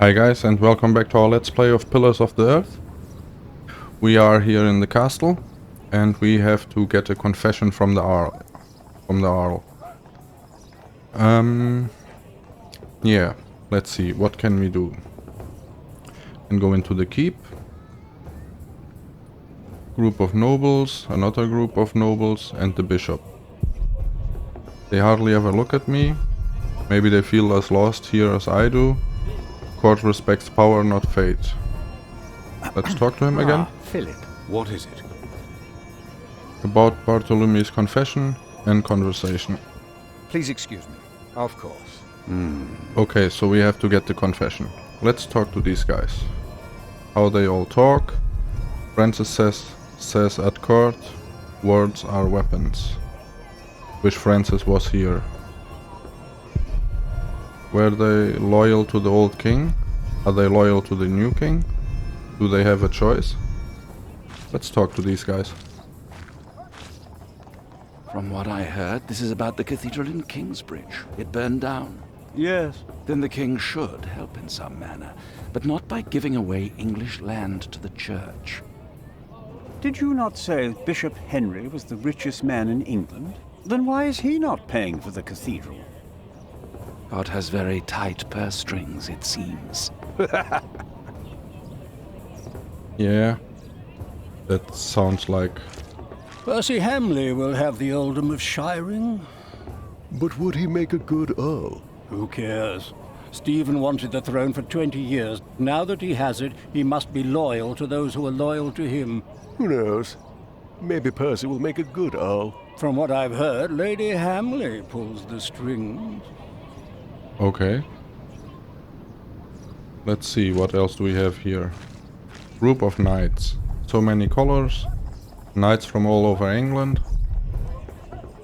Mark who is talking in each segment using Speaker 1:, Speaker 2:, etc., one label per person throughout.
Speaker 1: Hi guys, and welcome back to our Let's Play of Pillars of the Earth. We are here in the castle, and we have to get a confession from the Arl. Yeah, let's see, what can we do? And go into the keep. Group of nobles, another group of nobles, and the bishop. They hardly ever look at me. Maybe they feel as lost here as I do. Court respects power, not fate. Let's talk to him again.
Speaker 2: Philip, what is it?
Speaker 1: About Bartholomew's confession and conversation.
Speaker 2: Please excuse me. Of course.
Speaker 1: Okay, so we have to get the confession. Let's talk to these guys. How they all talk. Francis says at court, words are weapons. Wish Francis was here. Were they loyal to the old king? Are they loyal to the new king? Do they have a choice? Let's talk to these guys.
Speaker 3: From what I heard, this is about the cathedral in Kingsbridge. It burned down.
Speaker 2: Yes.
Speaker 3: Then the king should help in some manner, but not by giving away English land to the church.
Speaker 4: Did you not say Bishop Henry was the richest man in England? Then why is he not paying for the cathedral?
Speaker 3: God has very tight purse strings, it seems.
Speaker 1: Yeah, that sounds like...
Speaker 5: Percy Hamley will have the earldom of Shiring.
Speaker 6: But would he make a good earl?
Speaker 5: Who cares? Stephen wanted the throne for 20 years. Now that he has it, he must be loyal to those who are loyal to him.
Speaker 6: Who knows? Maybe Percy will make a good earl.
Speaker 5: From what I've heard, Lady Hamley pulls the strings.
Speaker 1: Okay. Let's see, what else do we have here? Group of knights. So many colors. Knights from all over England.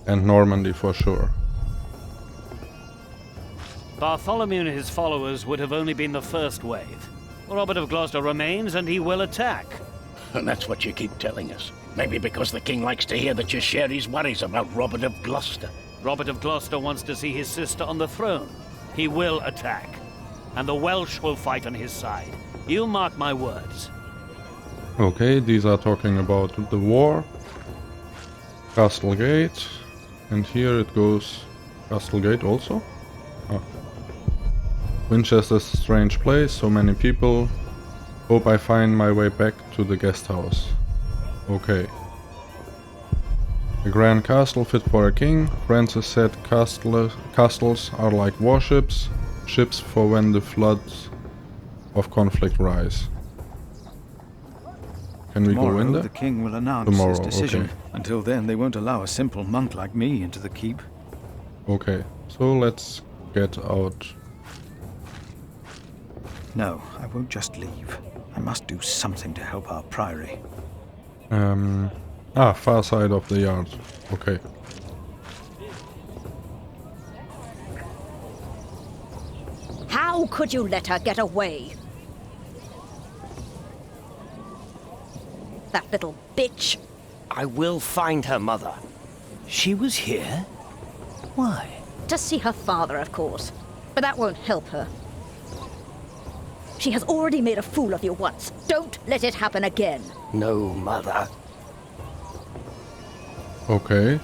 Speaker 1: And Normandy for sure.
Speaker 7: Bartholomew and his followers would have only been the first wave. Robert of Gloucester remains and he will attack.
Speaker 8: And that's what you keep telling us. Maybe because the king likes to hear that you share his worries about Robert of Gloucester.
Speaker 7: Robert of Gloucester wants to see his sister on the throne. He will attack. And the Welsh will fight on his side. You mark my words.
Speaker 1: Okay, these are talking about the war. Castle Gate. And here it goes... Castle Gate also? Ah. Winchester's a strange place, so many people. Hope I find my way back to the guest house. Okay. A grand castle fit for a king. Francis said castles are like warships. Ships for when the floods of conflict rise. Can we go in there?
Speaker 9: The king will announce
Speaker 1: Tomorrow,
Speaker 9: his decision.
Speaker 1: okay.
Speaker 9: Until then, they won't allow a simple monk like me into the keep.
Speaker 1: Okay, so let's get out.
Speaker 9: No, I won't just leave. I must do something to help our priory.
Speaker 1: Far side of the yard. Okay.
Speaker 10: How could you let her get away? That little bitch.
Speaker 11: I will find her, Mother. She was here? Why?
Speaker 10: To see her father, of course. But that won't help her. She has already made a fool of you once. Don't let it happen again.
Speaker 11: No, Mother.
Speaker 1: Okay.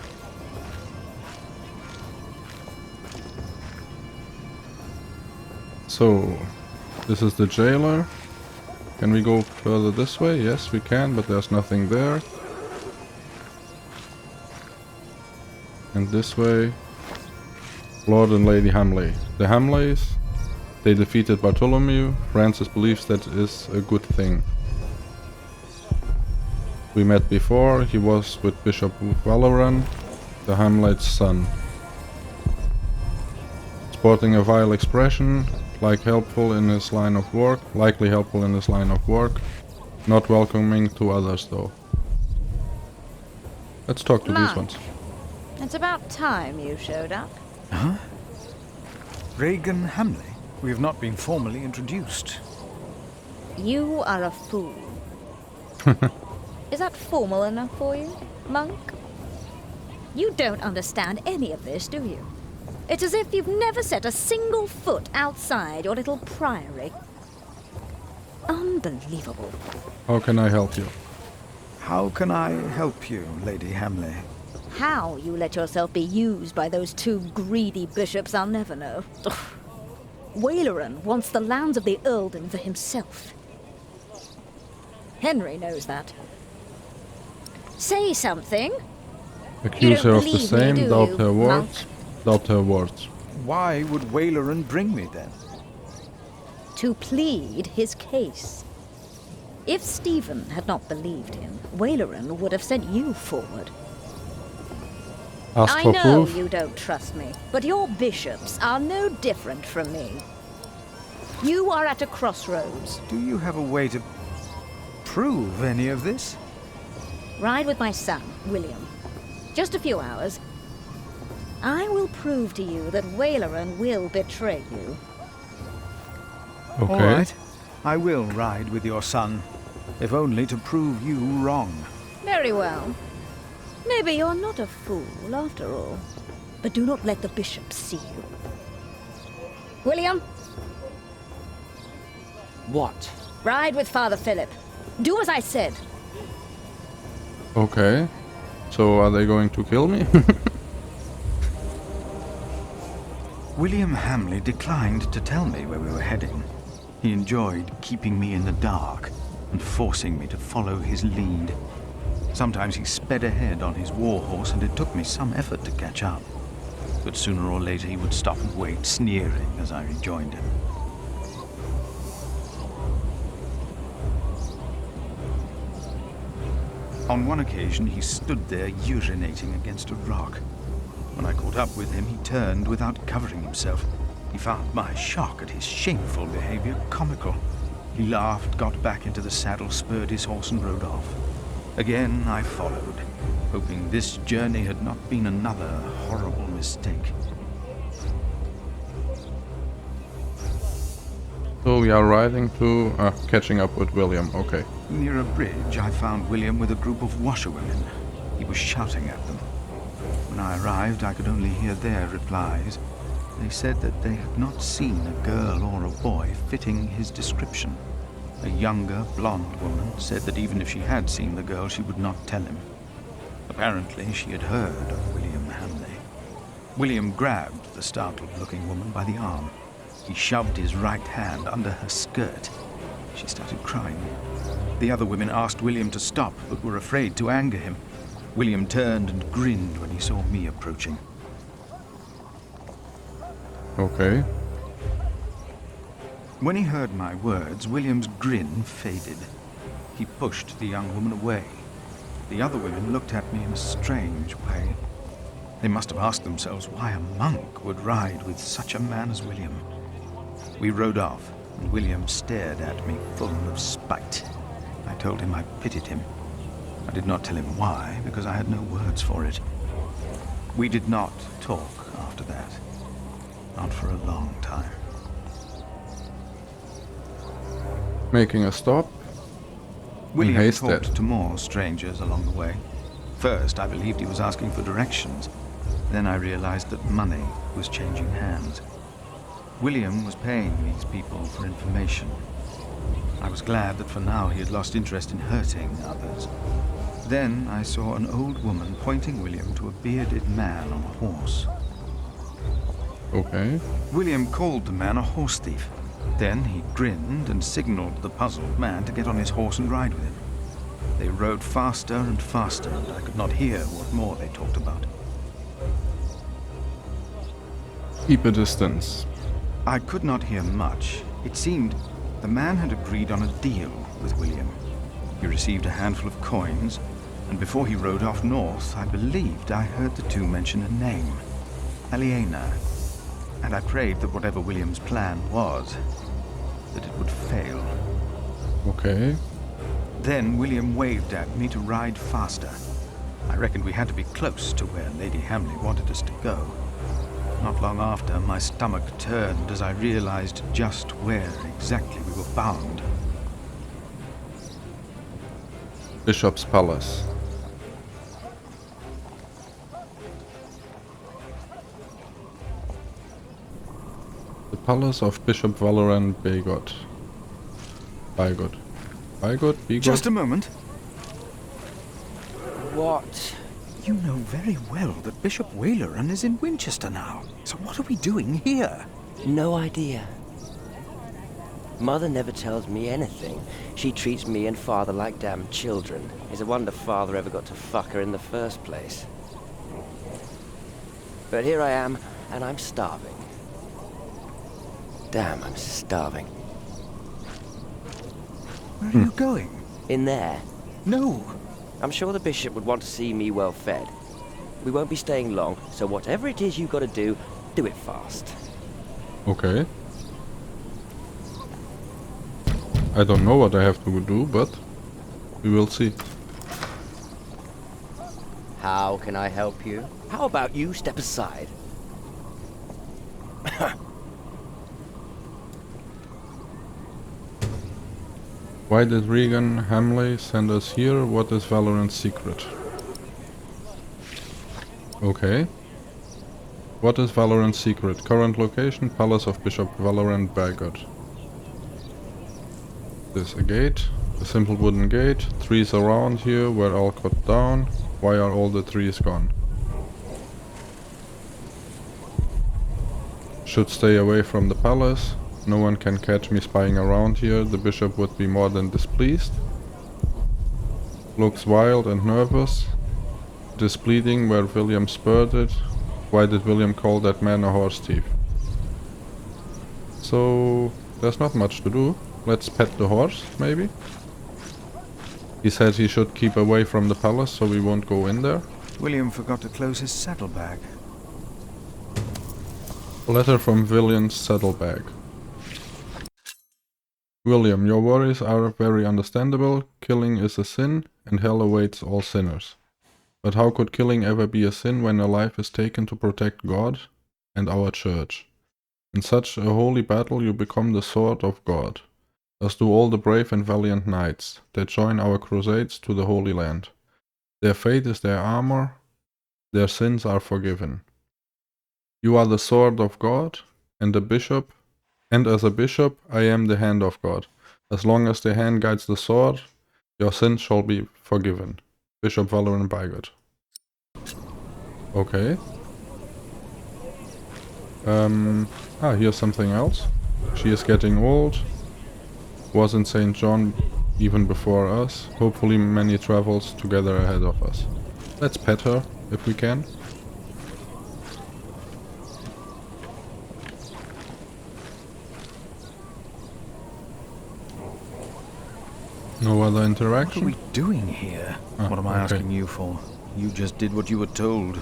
Speaker 1: So, this is the jailer. Can we go further this way? Yes, we can, but there's nothing there. And this way, Lord and Lady Hamley. The Hamleys, they defeated Bartholomew. Francis believes that is a good thing. We met before. He was with Bishop Valoran, the Hamlet's son. Sporting a vile expression, likely helpful in his line of work. Not welcoming to others, though. Let's talk to these ones.
Speaker 10: It's about time you showed up.
Speaker 9: Huh? Regan Hamley? We have not been formally introduced.
Speaker 10: You are a fool. Is that formal enough for you, monk? You don't understand any of this, do you? It's as if you've never set a single foot outside your little priory. Unbelievable.
Speaker 1: How can I help you?
Speaker 9: How can I help you, Lady Hamley?
Speaker 10: How you let yourself be used by those two greedy bishops, I'll never know. Waleran wants the lands of the earldom for himself. Henry knows that. Say something.
Speaker 1: Accuse her of the
Speaker 10: believe me,
Speaker 1: same,
Speaker 10: do
Speaker 1: doubt
Speaker 10: you,
Speaker 1: her
Speaker 10: monk?
Speaker 1: words. Doubt her words.
Speaker 9: Why would Waleran bring me then?
Speaker 10: To plead his case. If Stephen had not believed him, Waleran would have sent you forward.
Speaker 1: Ask
Speaker 10: I
Speaker 1: for
Speaker 10: know
Speaker 1: proof.
Speaker 10: you don't trust me, but your bishops are no different from me. You are at a crossroads.
Speaker 9: Do you have a way to prove any of this?
Speaker 10: Ride with my son, William. Just a few hours. I will prove to you that Waleran will betray you.
Speaker 1: Okay.
Speaker 9: All right. I will ride with your son, if only to prove you wrong.
Speaker 10: Very well. Maybe you're not a fool, after all. But do not let the bishops see you. William,
Speaker 3: What?
Speaker 10: ride with Father Philip. Do as I said.
Speaker 1: Okay. So are they going to kill me?
Speaker 4: William Hamley declined to tell me where we were heading. He enjoyed keeping me in the dark and forcing me to follow his lead. Sometimes he sped ahead on his war horse, and it took me some effort to catch up. But sooner or later he would stop and wait, sneering as I rejoined him. On one occasion, he stood there urinating against a rock. When I caught up with him, he turned without covering himself. He found my shock at his shameful behavior comical. He laughed, got back into the saddle, spurred his horse, and rode off. Again, I followed, hoping this journey had not been another horrible mistake.
Speaker 1: So we are riding to... catching up with William, okay.
Speaker 4: Near a bridge, I found William with a group of washerwomen. He was shouting at them. When I arrived, I could only hear their replies. They said that they had not seen a girl or a boy fitting his description. A younger, blonde woman said that even if she had seen the girl, she would not tell him. Apparently, she had heard of William Hamley. William grabbed the startled-looking woman by the arm. He shoved his right hand under her skirt. She started crying. The other women asked William to stop, but were afraid to anger him. William turned and grinned when he saw me approaching.
Speaker 1: Okay.
Speaker 4: When he heard my words, William's grin faded. He pushed the young woman away. The other women looked at me in a strange way. They must have asked themselves why a monk would ride with such a man as William. We rode off, and William stared at me full of spite. I told him I pitied him. I did not tell him why, because I had no words for it. We did not talk after that. Not for a long time.
Speaker 1: Making a stop.
Speaker 4: William
Speaker 1: Haystead.
Speaker 4: talked to more strangers along the way. First, I believed he was asking for directions. Then I realized that money was changing hands. William was paying these people for information. I was glad that for now he had lost interest in hurting others. Then I saw an old woman pointing William to a bearded man on a horse.
Speaker 1: Okay.
Speaker 4: William called the man a horse thief. Then he grinned and signaled the puzzled man to get on his horse and ride with him. They rode faster and faster, and I could not hear what more they talked about.
Speaker 1: Keep a distance.
Speaker 4: I could not hear much. It seemed the man had agreed on a deal with William. He received a handful of coins, and before he rode off north, I believed I heard the two mention a name. Aliena. And I prayed that whatever William's plan was, that it would fail.
Speaker 1: Okay.
Speaker 4: Then William waved at me to ride faster. I reckoned we had to be close to where Lady Hamley wanted us to go. Not long after, my stomach turned as I realized just where exactly we were bound.
Speaker 1: Bishop's Palace. The Palace of Bishop Valoran Bagot. By good. By good, be good.
Speaker 4: Just a moment.
Speaker 11: What?
Speaker 4: You know very well that Bishop Waleran is in Winchester now. So what are we doing here?
Speaker 11: No idea. Mother never tells me anything. She treats me and Father like damn children. It's a wonder Father ever got to fuck her in the first place. But here I am, and I'm starving. Damn, I'm starving.
Speaker 4: Where are you going?
Speaker 11: In there.
Speaker 4: No.
Speaker 11: I'm sure the bishop would want to see me well fed. We won't be staying long, so whatever it is you gotta do it fast.
Speaker 1: Okay. I don't know what I have to do, but we will see.
Speaker 11: How can I help you? How about you step aside?
Speaker 1: Why did Regan Hamley send us here? What is Valorant's secret? Okay. What is Valorant's secret? Current location, Palace of Bishop Valorant Baggot. There's a gate, a simple wooden gate, trees around here were all cut down. Why are all the trees gone? Should stay away from the palace. No one can catch me spying around here. The bishop would be more than displeased. Looks wild and nervous. It is bleeding where William spurred it. Why did William call that man a horse thief? So there's not much to do. Let's pet the horse, maybe? He said he should keep away from the palace, so we won't go in there.
Speaker 4: William forgot to close his saddlebag.
Speaker 1: A letter from William's saddlebag. William, your worries are very understandable. Killing is a sin, and hell awaits all sinners. But how could killing ever be a sin when a life is taken to protect God and our church? In such a holy battle you become the sword of God, as do all the brave and valiant knights that join our crusades to the Holy Land. Their fate is their armor, their sins are forgiven. You are the sword of God, and as a bishop I am the hand of God. As long as the hand guides the sword, your sins shall be forgiven. Bishop Valorant Baggot. Okay. Here's something else. She is getting old. Was in St. John even before us. Hopefully many travels together ahead of us. Let's pet her, if we can. No other interaction?
Speaker 4: What are we doing here? What am I asking you for? You just did what you were told.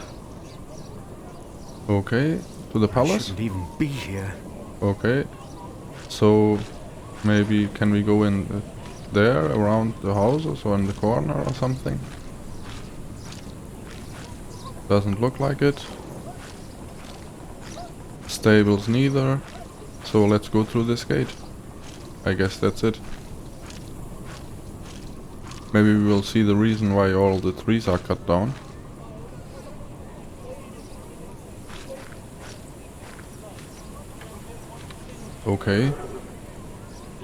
Speaker 1: Okay, to the palace?
Speaker 4: I shouldn't even be here.
Speaker 1: Okay, so maybe can we go in there, around the houses or in the corner or something? Doesn't look like it. Stables neither. So let's go through this gate. I guess that's it. Maybe we will see the reason why all the trees are cut down. Okay.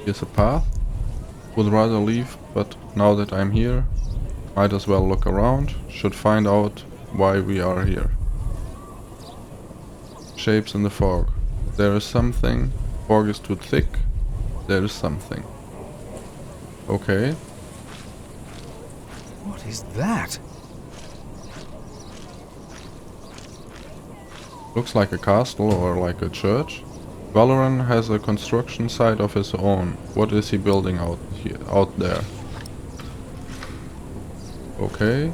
Speaker 1: Here's a path. Would rather leave, but now that I'm here, might as well look around. Should find out why we are here. Shapes in the fog. There is something. Fog is too thick. There is something. Okay.
Speaker 4: What is that?
Speaker 1: Looks like a castle or like a church. Valoran has a construction site of his own. What is he building out there? Okay.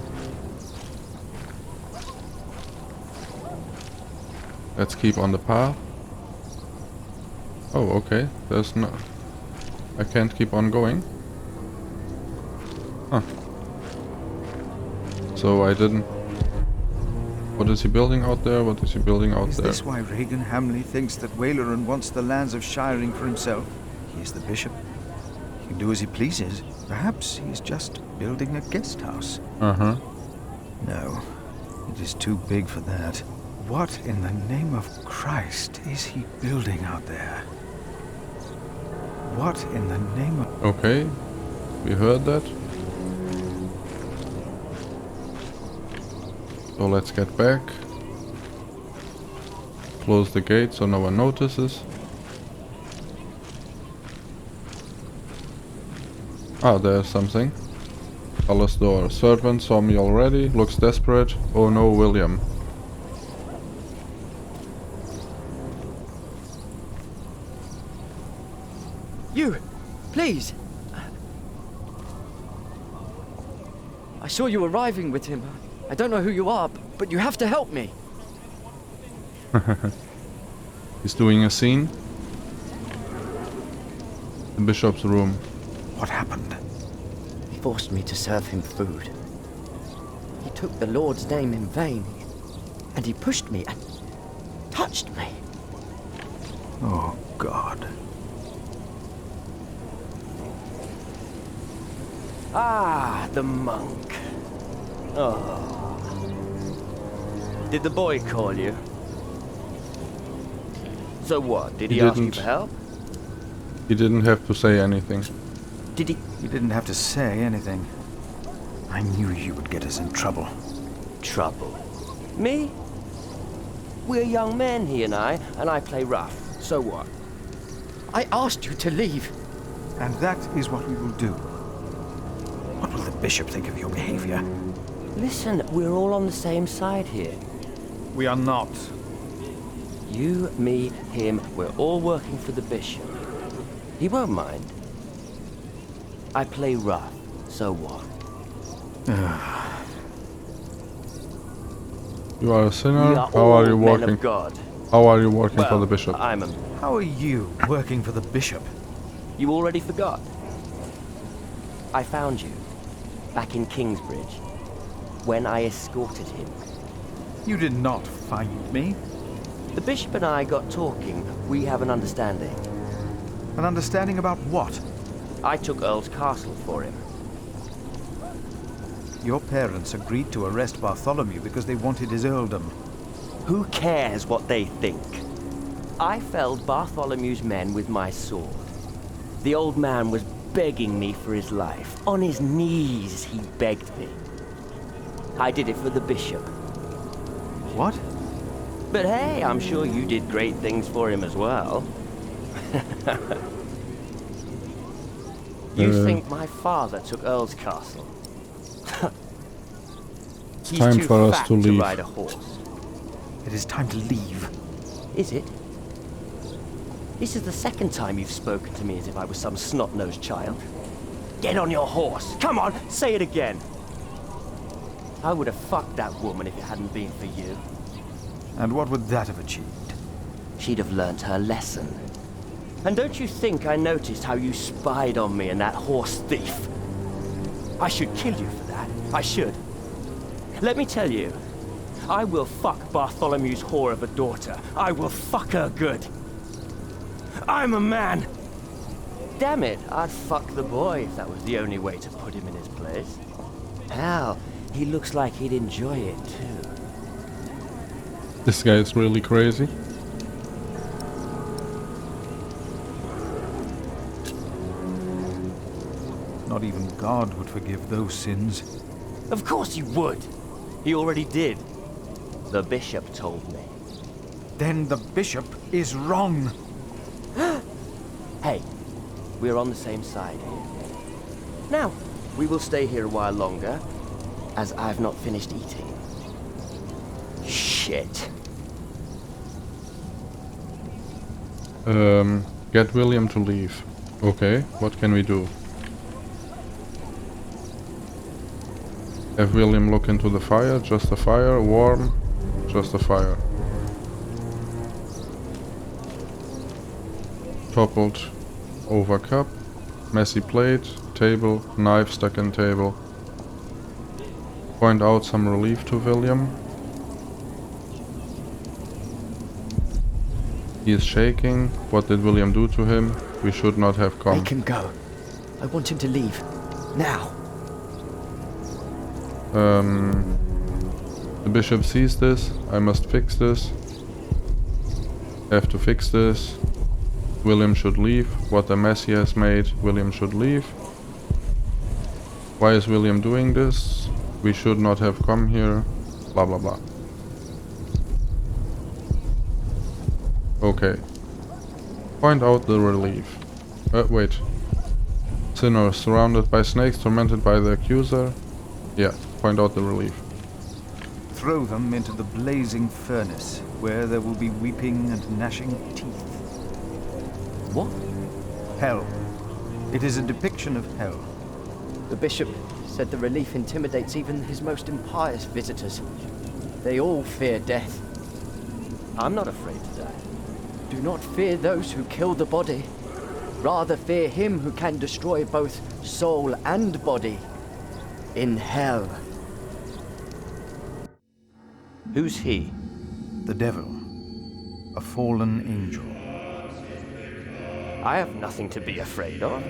Speaker 1: Let's keep on the path. Oh, okay. There's no... I can't keep on going. Huh. So I didn't... What is he building out there? What is he building out there?
Speaker 4: Is this why Regan Hamley thinks that Waleran wants the lands of Shiring for himself? He is the bishop. He can do as he pleases. Perhaps he's just building a guest house.
Speaker 1: Uh-huh.
Speaker 4: No, it is too big for that. What in the name of Christ is he building out there?
Speaker 9: What in the name of...
Speaker 1: Okay, we heard that. So let's get back. Close the gate so no one notices. Ah, there's something. Palace door. Servant saw me already. Looks desperate. Oh no, William.
Speaker 11: You! Please! I saw you arriving with him. I don't know who you are, but you have to help me.
Speaker 1: He's doing a scene. The bishop's room.
Speaker 9: What happened?
Speaker 11: He forced me to serve him food. He took the Lord's name in vain. And he pushed me and touched me.
Speaker 9: Oh, God.
Speaker 11: Ah, the monk. Oh. Did the boy call you? So what? Did he ask you for help?
Speaker 1: He didn't have to say anything.
Speaker 11: Did he?
Speaker 9: You didn't have to say anything. I knew you would get us in trouble.
Speaker 11: Trouble? Me? We're young men, he and I play rough. So what? I asked you to leave.
Speaker 9: And that is what we will do. What will the bishop think of your behavior?
Speaker 11: Listen, we're all on the same side here.
Speaker 9: We are not.
Speaker 11: You, me, him, we're all working for the bishop. He won't mind. I play rough, so what?
Speaker 1: You are a sinner.
Speaker 11: We are
Speaker 1: How
Speaker 11: all
Speaker 1: are you
Speaker 11: men
Speaker 1: working?
Speaker 11: of God.
Speaker 1: How are you working
Speaker 11: Well,
Speaker 1: for the bishop?
Speaker 9: How are you working for the bishop?
Speaker 11: You already forgot. I found you, back in Kingsbridge, when I escorted him.
Speaker 9: You did not find me.
Speaker 11: The bishop and I got talking. We have an understanding.
Speaker 9: An understanding about what?
Speaker 11: I took Earl's castle for him.
Speaker 9: Your parents agreed to arrest Bartholomew because they wanted his earldom.
Speaker 11: Who cares what they think? I felled Bartholomew's men with my sword. The old man was begging me for his life. On his knees, he begged me. I did it for the bishop.
Speaker 9: What?
Speaker 11: But hey, I'm sure you did great things for him as well. You think my father took Earl's castle? He's
Speaker 1: time
Speaker 11: too
Speaker 1: for us
Speaker 11: fat
Speaker 1: to leave.
Speaker 11: ride a horse.
Speaker 9: It is time to leave.
Speaker 11: Is it? This is the second time you've spoken to me as if I was some snot-nosed child. Get on your horse! Come on, say it again! I would have fucked that woman if it hadn't been for you.
Speaker 9: And what would that have achieved?
Speaker 11: She'd have learnt her lesson. And don't you think I noticed how you spied on me and that horse thief? I should kill you for that. I should. Let me tell you, I will fuck Bartholomew's whore of a daughter. I will fuck her good. I'm a man! Damn it, I'd fuck the boy if that was the only way to put him in his place. Hell, he looks like he'd enjoy it too.
Speaker 1: This guy is really crazy.
Speaker 9: Not even God would forgive those sins.
Speaker 11: Of course he would. He already did. The bishop told me.
Speaker 9: Then the bishop is wrong.
Speaker 11: Hey, we're on the same side here. Now, we will stay here a while longer, as I've not finished eating. Shit.
Speaker 1: Get William to leave. Okay, what can we do? Have William look into the fire, just a fire, warm, just a fire. Toppled over cup, messy plate, table, knife stuck in table. Point out some relief to William. He is shaking. What did William do to him? We should not have come.
Speaker 11: Make him go. I want him to leave. Now.
Speaker 1: The bishop sees this. I must fix this. Have to fix this. William should leave. What a mess he has made. William should leave. Why is William doing this? We should not have come here. Blah blah blah. Okay. Point out the relief. Wait. Sinner surrounded by snakes, tormented by the accuser. Yeah, point out the relief.
Speaker 4: Throw them into the blazing furnace, where there will be weeping and gnashing of teeth.
Speaker 11: What?
Speaker 4: Hell. It is a depiction of hell.
Speaker 11: The bishop said the relief intimidates even his most impious visitors. They all fear death. I'm not afraid to die. Do not fear those who kill the body. Rather fear him who can destroy both soul and body in hell. Who's he?
Speaker 4: The devil. A fallen angel.
Speaker 11: I have nothing to be afraid of.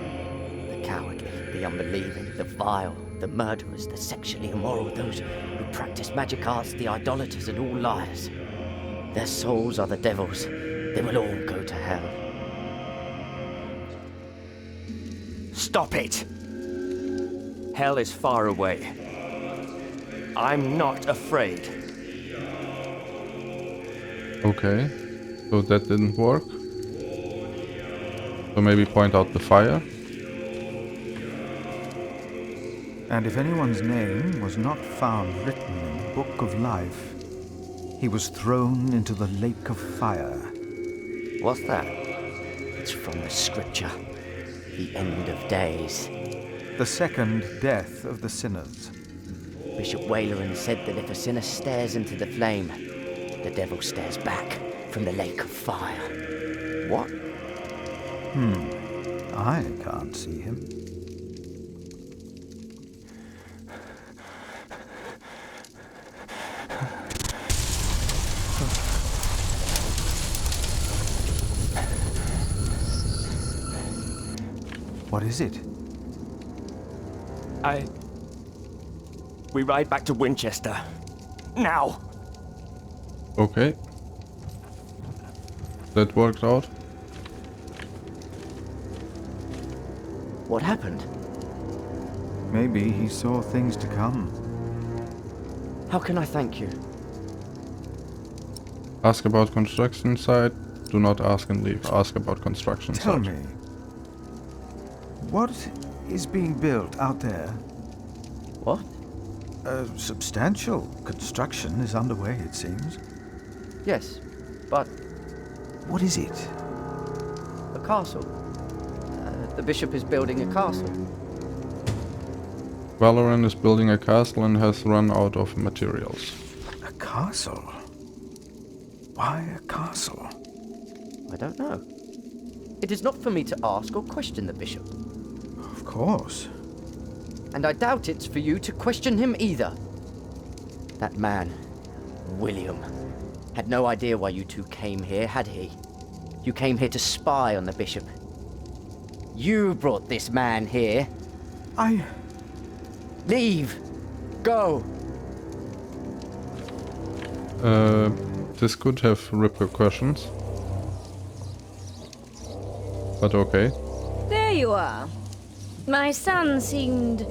Speaker 11: The cowardly, the unbelieving, the vile, the murderers, the sexually immoral, those who practice magic arts, the idolaters, and all liars. Their souls are the devil's. They will all go to hell. Stop it! Hell is far away. I'm not afraid.
Speaker 1: Okay. So that didn't work. So maybe point out the fire.
Speaker 4: And if anyone's name was not found written in the Book of Life, he was thrown into the lake of fire.
Speaker 11: What's that? It's from the scripture. The end of days.
Speaker 4: The second death of the sinners.
Speaker 11: Bishop Waleran said that if a sinner stares into the flame, the devil stares back from the lake of fire. What?
Speaker 4: I can't see him. What is it?
Speaker 11: We ride back to Winchester. Now!
Speaker 1: Okay. That worked out.
Speaker 11: What happened?
Speaker 4: Maybe he saw things to come.
Speaker 11: How can I thank you?
Speaker 1: Ask about construction site. Do not ask and leave. Ask about construction site.
Speaker 4: Tell me, what is being built out there?
Speaker 11: What?
Speaker 4: A substantial construction is underway, it seems.
Speaker 11: Yes, but...
Speaker 4: What is it?
Speaker 11: A castle. The bishop is building a castle.
Speaker 1: Valoran is building a castle and has run out of materials.
Speaker 4: A castle? Why a castle?
Speaker 11: I don't know. It is not for me to ask or question the bishop.
Speaker 4: Of course.
Speaker 11: And I doubt it's for you to question him either. That man, William, had no idea why you two came here, had he? You came here to spy on the bishop. You brought this man here. Leave! Go!
Speaker 1: This could have repercussions. But okay.
Speaker 10: There you are. My son seemed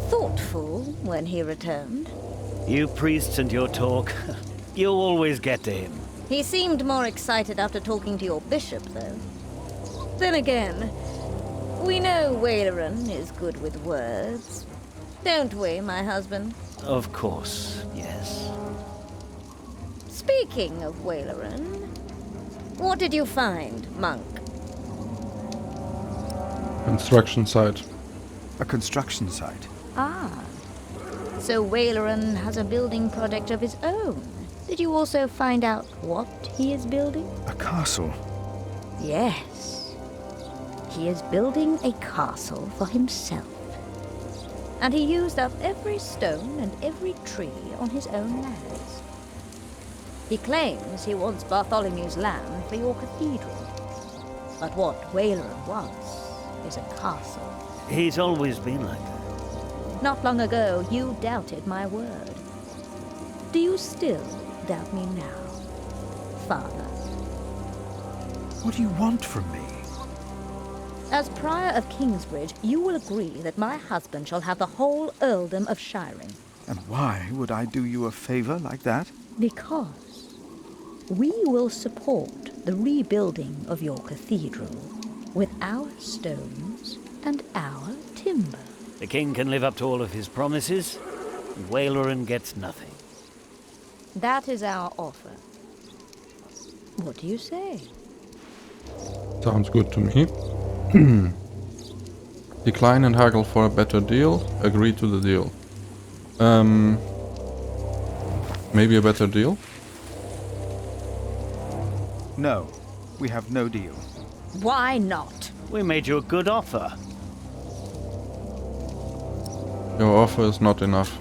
Speaker 10: thoughtful when he returned.
Speaker 7: You priests and your talk. You always get to him.
Speaker 10: He seemed more excited after talking to your bishop, though. Then again, we know Waleran is good with words. Don't we, my husband?
Speaker 7: Of course, yes.
Speaker 10: Speaking of Waleran, what did you find, monk?
Speaker 1: Construction site.
Speaker 4: A construction site.
Speaker 10: Ah. So Waleran has a building project of his own. Did you also find out what he is building?
Speaker 4: A castle.
Speaker 10: Yes. He is building a castle for himself. And he used up every stone and every tree on his own lands. He claims he wants Bartholomew's land for your cathedral. But what Waleran wants is a castle.
Speaker 7: He's always been like that.
Speaker 10: Not long ago, you doubted my word. Do you still doubt me now, Father?
Speaker 4: What do you want from me?
Speaker 10: As Prior of Kingsbridge, you will agree that my husband shall have the whole earldom of Shiring.
Speaker 4: And why would I do you a favor like that?
Speaker 10: Because we will support the rebuilding of your cathedral with our stones and our timber.
Speaker 7: The king can live up to all of his promises, and Waleran gets nothing.
Speaker 10: That is our offer. What do you say?
Speaker 1: Sounds good to me. Decline and haggle for a better deal. Agree to the deal. Maybe a better deal?
Speaker 4: No, we have no deal.
Speaker 10: Why not?
Speaker 7: We made you a good offer.
Speaker 1: Your offer is not enough.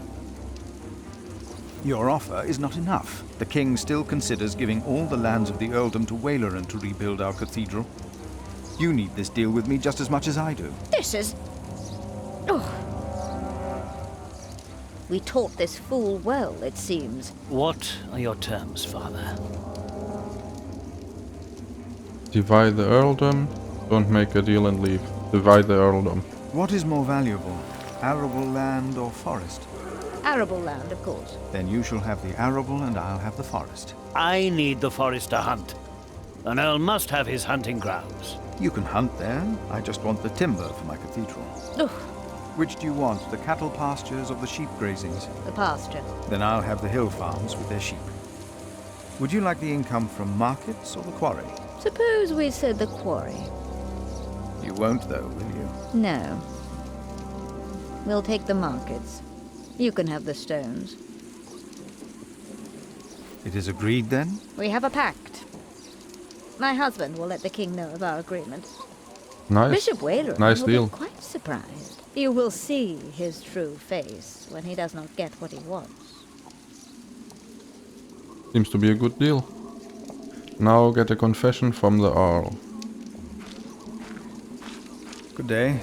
Speaker 4: Your offer is not enough. The king still considers giving all the lands of the earldom to Waleran to rebuild our cathedral. You need this deal with me just as much as I do.
Speaker 10: This is... Oh. We taught this fool well, it seems.
Speaker 7: What are your terms, father?
Speaker 1: Divide the earldom. Don't make a deal and leave. Divide the earldom.
Speaker 4: What is more valuable, arable land or forest?
Speaker 10: Arable land, of course.
Speaker 4: Then you shall have the arable and I'll have the forest.
Speaker 7: I need the forest to hunt. An earl must have his hunting grounds.
Speaker 4: You can hunt there. I just want the timber for my cathedral.
Speaker 10: Ugh.
Speaker 4: Which do you want, the cattle pastures or the sheep grazings?
Speaker 10: The pasture.
Speaker 4: Then I'll have the hill farms with their sheep. Would you like the income from markets or the quarry?
Speaker 10: Suppose we said the quarry.
Speaker 4: You won't, though, will you?
Speaker 10: No. We'll take the markets. You can have the stones.
Speaker 4: It is agreed, then?
Speaker 10: We have a pact. My husband will let the king know of our agreement.
Speaker 1: Nice.
Speaker 10: Bishop Waleran
Speaker 1: Nice
Speaker 10: will
Speaker 1: deal.
Speaker 10: be quite surprised. You will see his true face when he does not get what he wants.
Speaker 1: Seems to be a good deal. Now get a confession from the Earl.
Speaker 4: Good day.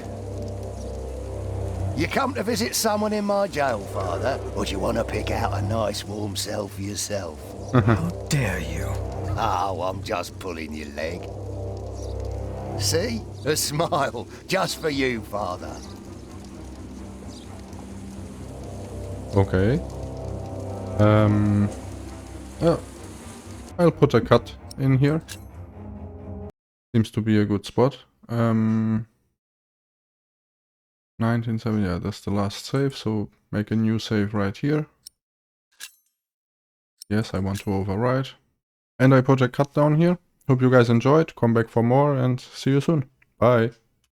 Speaker 8: You come to visit someone in my jail, Father? Or do you want to pick out a nice warm cell for yourself?
Speaker 9: How dare you?
Speaker 8: Oh, I'm just pulling your leg. See? A smile. Just for you, Father.
Speaker 1: Okay. Oh, I'll put a cut in here. Seems to be a good spot. 1970, yeah, that's the last save, so make a new save right here. Yes, I want to overwrite. And I put a cut down here. Hope you guys enjoyed. Come back for more and see you soon. Bye.